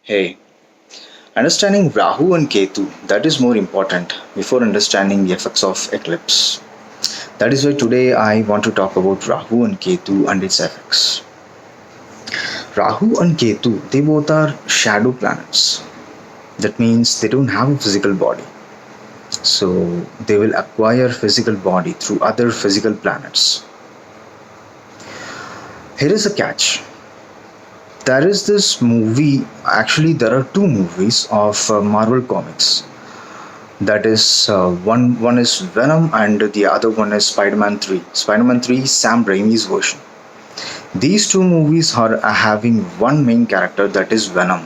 Hey, understanding Rahu and Ketu, that is more important before understanding the effects of eclipse. That is why today I want to talk about Rahu and Ketu and its effects. Rahu and Ketu, they both are shadow planets. That means they don't have a physical body. So they will acquire physical body through other physical planets. Here is a catch. There is this movie, actually there are two movies of Marvel Comics. That is one is Venom and the other one is Spider-Man 3. Spider-Man 3 is Sam Raimi's version. These two movies are having one main character, that is Venom.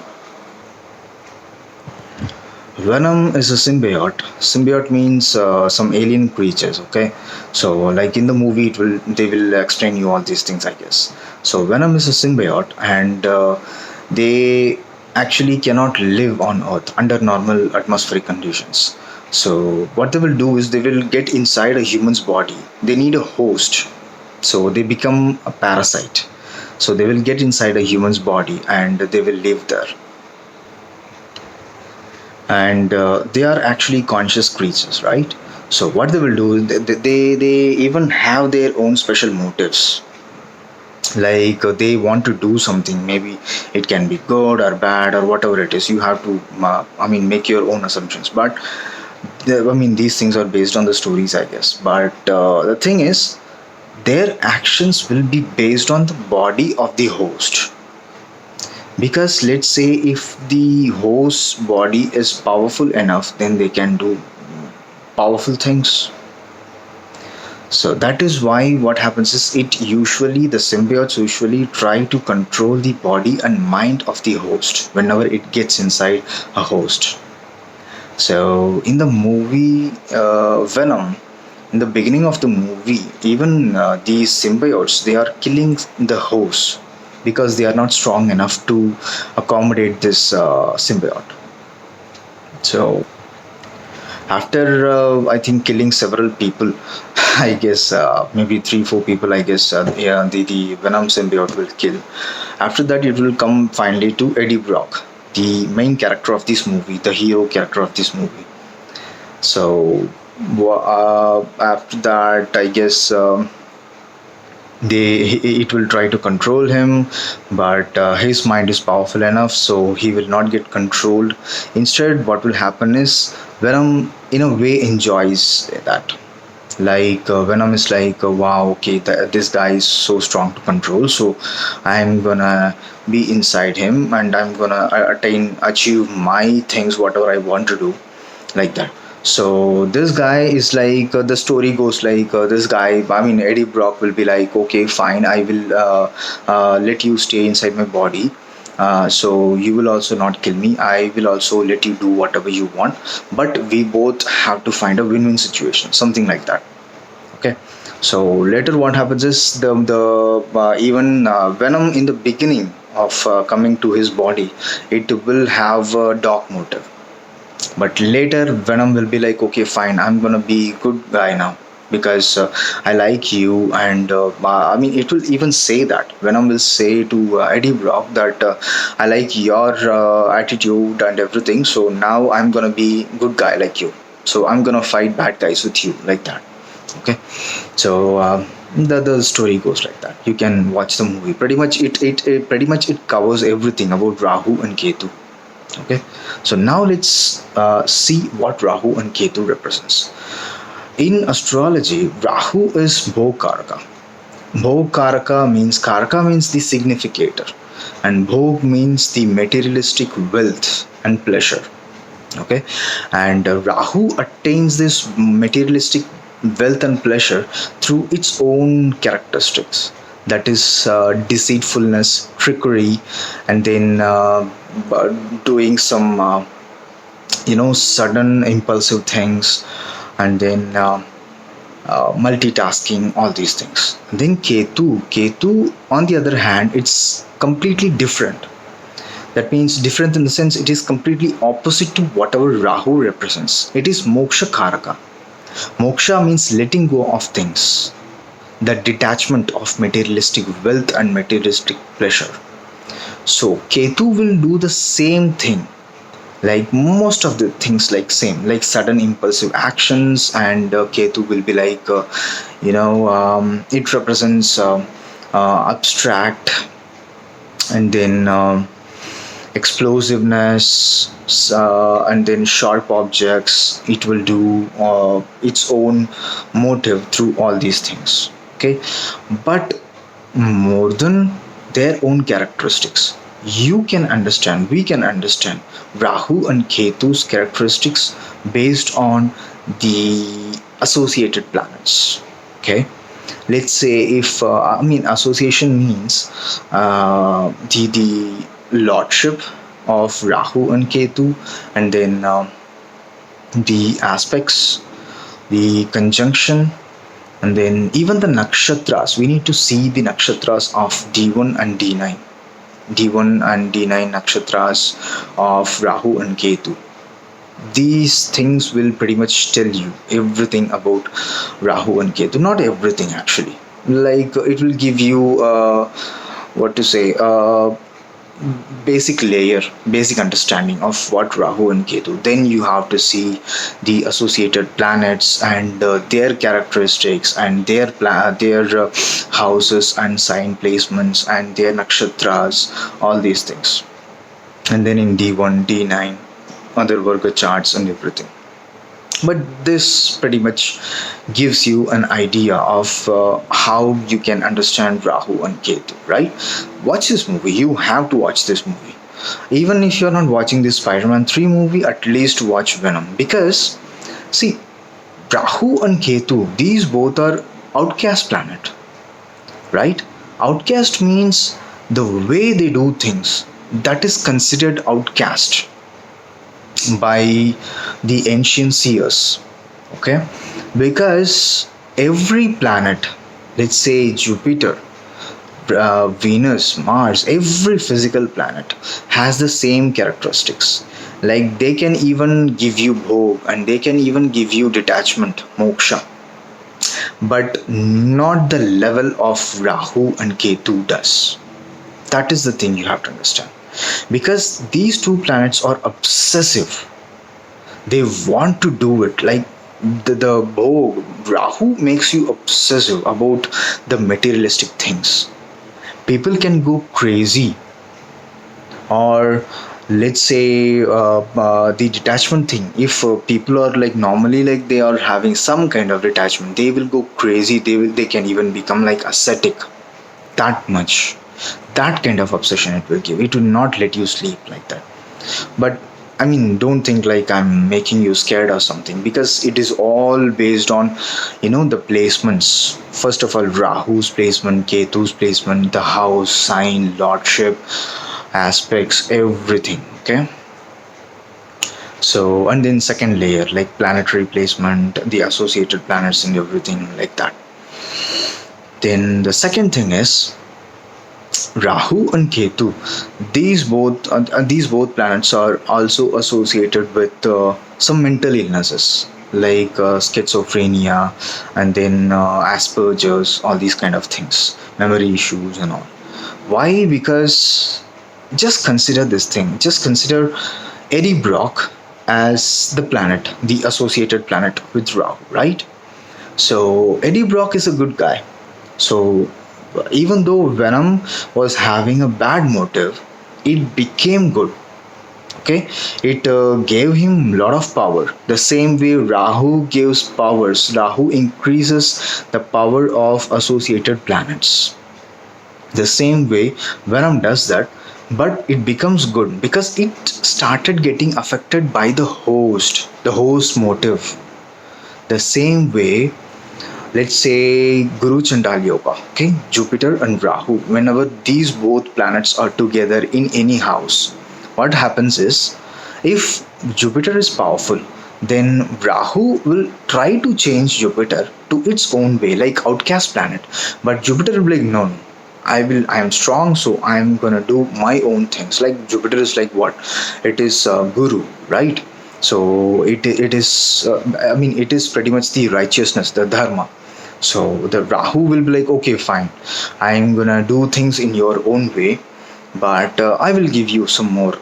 Venom is a symbiote. Symbiote means some alien creatures. Okay, so like in the movie, they will explain you all these things, I guess. So Venom is a symbiote, and they actually cannot live on Earth under normal atmospheric conditions. So what they will do is they will get inside a human's body. They need a host, so they become a parasite. So they will get inside a human's body and they will live there, and they are actually conscious creatures, right? So what they will do is they even have their own special motives, like they want to do something. Maybe it can be good or bad or whatever it is. You have to make your own assumptions, but these things are based on the stories, I guess. But the thing is, their actions will be based on the body of the host. Because let's say if the host's body is powerful enough, then they can do powerful things. So that is why what happens is, the symbiotes usually try to control the body and mind of the host whenever it gets inside a host. So in the movie Venom, in the beginning of the movie, even these symbiotes, they are killing the host because they are not strong enough to accommodate this symbiote. So after I think killing several people, I guess maybe 3 4 people, I guess the Venom symbiote will kill. After that, it will come finally to Eddie Brock, the main character of this movie, the hero character of this movie. So after that, I guess it will try to control him, but his mind is powerful enough, so he will not get controlled. Instead, what will happen is, Venom in a way enjoys that. Like Venom is like, wow, okay, this guy is so strong to control, so I'm gonna be inside him and I'm gonna achieve my things, whatever I want to do, like that. So this guy is like, the story goes like, this guy, Eddie Brock will be like, okay, fine, I will let you stay inside my body. So you will also not kill me. I will also let you do whatever you want, but we both have to find a win-win situation, something like that. Okay. So later, what happens is, the even Venom in the beginning of coming to his body, it will have a dark motive, but later Venom will be like, okay, fine, I'm gonna be good guy now because I like you. And it will even say that, Venom will say to Eddie Brock that I like your attitude and everything, so now I'm gonna be good guy like you, so I'm gonna fight bad guys with you, like that. Okay. So the story goes like that. You can watch the movie. Pretty much it pretty much it covers everything about Rahu and Ketu. Okay, so now let's see what Rahu and Ketu represents. In astrology, Rahu is Bhokaraka. Karaka means the significator, and Bhog means the materialistic wealth and pleasure. Okay, and Rahu attains this materialistic wealth and pleasure through its own characteristics, that is deceitfulness, trickery, and then doing some sudden impulsive things, and then multitasking, all these things. Then Ketu on the other hand, it's completely different. That means different in the sense, it is completely opposite to whatever Rahu represents. It is Moksha Karaka. Moksha means letting go of things, the detachment of materialistic wealth and materialistic pleasure. So Ketu will do the same thing, like most of the things, like same, like sudden impulsive actions. And Ketu will be like it represents abstract, and then explosiveness, and then sharp objects. It will do its own motive through all these things. Okay, but more than their own characteristics, you can understand, we can understand Rahu and Ketu's characteristics based on the associated planets. Okay, let's say if association means the lordship of Rahu and Ketu, and then the aspects, the conjunction, and then even the nakshatras. We need to see the nakshatras of D1 and D9. D1 and D9 nakshatras of Rahu and Ketu. These things will pretty much tell you everything about Rahu and Ketu. Not everything actually. Like it will give you what to say, basic layer, basic understanding of what Rahu and Ketu. Then you have to see the associated planets and their characteristics and their houses and sign placements and their nakshatras, all these things. And then in D1, D9, other Varga charts and everything. But this pretty much gives you an idea of how you can understand Rahu and Ketu, right? Watch this movie. You have to watch this movie. Even if you're not watching this Spider-Man 3 movie, at least watch Venom. Because, see, Rahu and Ketu, these both are outcast planet, right? Outcast means the way they do things, that is considered outcast by the ancient seers. Okay, because every planet, let's say Jupiter, Venus, Mars, every physical planet has the same characteristics. Like they can even give you bhog, and they can even give you detachment, moksha, but not the level of Rahu and Ketu does. That is the thing you have to understand. Because these two planets are obsessive. They want to do it. Like the Bhog, Rahu makes you obsessive about the materialistic things. People can go crazy. Or let's say the detachment thing. If people are like normally like they are having some kind of detachment, they will go crazy. They can even become like ascetic. That much. That kind of obsession it will give. It will not let you sleep like that. But I mean, don't think like I'm making you scared or something, because it is all based on the placements. First of all, Rahu's placement, Ketu's placement, the house, sign, lordship, aspects, everything. Okay, so and then second layer, like planetary placement, the associated planets and everything like that. Then the second thing is Rahu and Ketu. These both planets are also associated with some mental illnesses like schizophrenia, and then Asperger's, all these kind of things, memory issues and all. Why? Because just consider this thing. Just consider Eddie Brock as the planet, the associated planet with Rahu, right? So Eddie Brock is a good guy. So even though Venom was having a bad motive, it became good. Okay, it gave him a lot of power. The same way Rahu gives powers, Rahu increases the power of associated planets. The same way Venom does that, but it becomes good because it started getting affected by the host motive. The same way, let's say Guru Chandal Yoga, okay, Jupiter and Rahu, whenever these both planets are together in any house, what happens is, if Jupiter is powerful, then Rahu will try to change Jupiter to its own way, like outcast planet. But Jupiter will be like, no, I am strong, so I'm gonna do my own things. Like Jupiter is like what? It is Guru, right? So it is it is pretty much the righteousness, the dharma. So the Rahu will be like, okay, fine, I'm gonna do things in your own way, but I will give you some more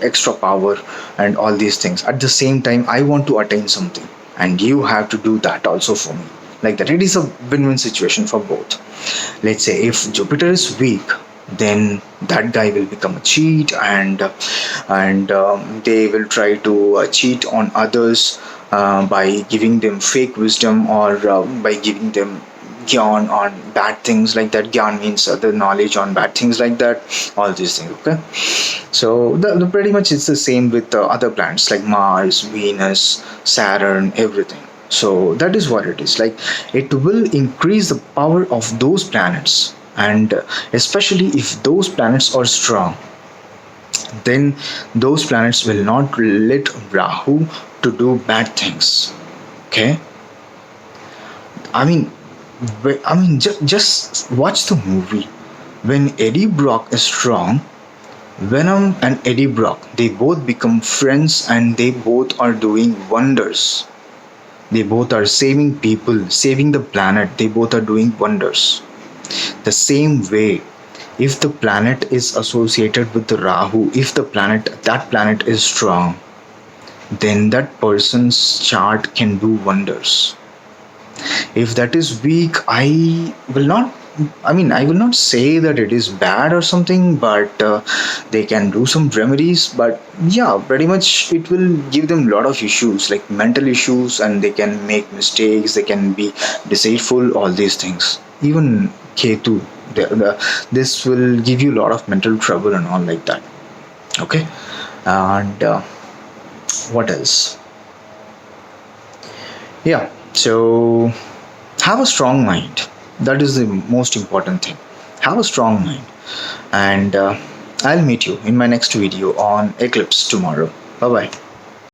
extra power and all these things. At the same time, I want to attain something, and you have to do that also for me. Like that, it is a win-win situation for both. Let's say if Jupiter is weak, then that guy will become a cheat, and they will try to cheat on others by giving them fake wisdom, or by giving them gyan on bad things like that. Gyan means the knowledge on bad things like that, all these things. Okay, so pretty much it's the same with other planets like Mars, Venus, Saturn, everything. So that is what it is like. It will increase the power of those planets, and especially if those planets are strong, then those planets will not let Rahu to do bad things. Okay, I mean, just watch the movie. When Eddie Brock is strong, Venom and Eddie Brock, they both become friends, and they both are doing wonders. They both are saving people, saving the planet. They both are doing wonders. The same way, if the planet is associated with the Rahu, if that planet is strong, then that person's chart can do wonders. If that is weak, I will not say that it is bad or something, but they can do some remedies. But yeah, pretty much it will give them a lot of issues, like mental issues, and they can make mistakes, they can be deceitful, all these things. Even Ketu, this will give you a lot of mental trouble and all like that. Okay, and what else? Yeah, so have a strong mind. That is the most important thing. Have a strong mind, and I'll meet you in my next video on eclipse tomorrow. Bye bye.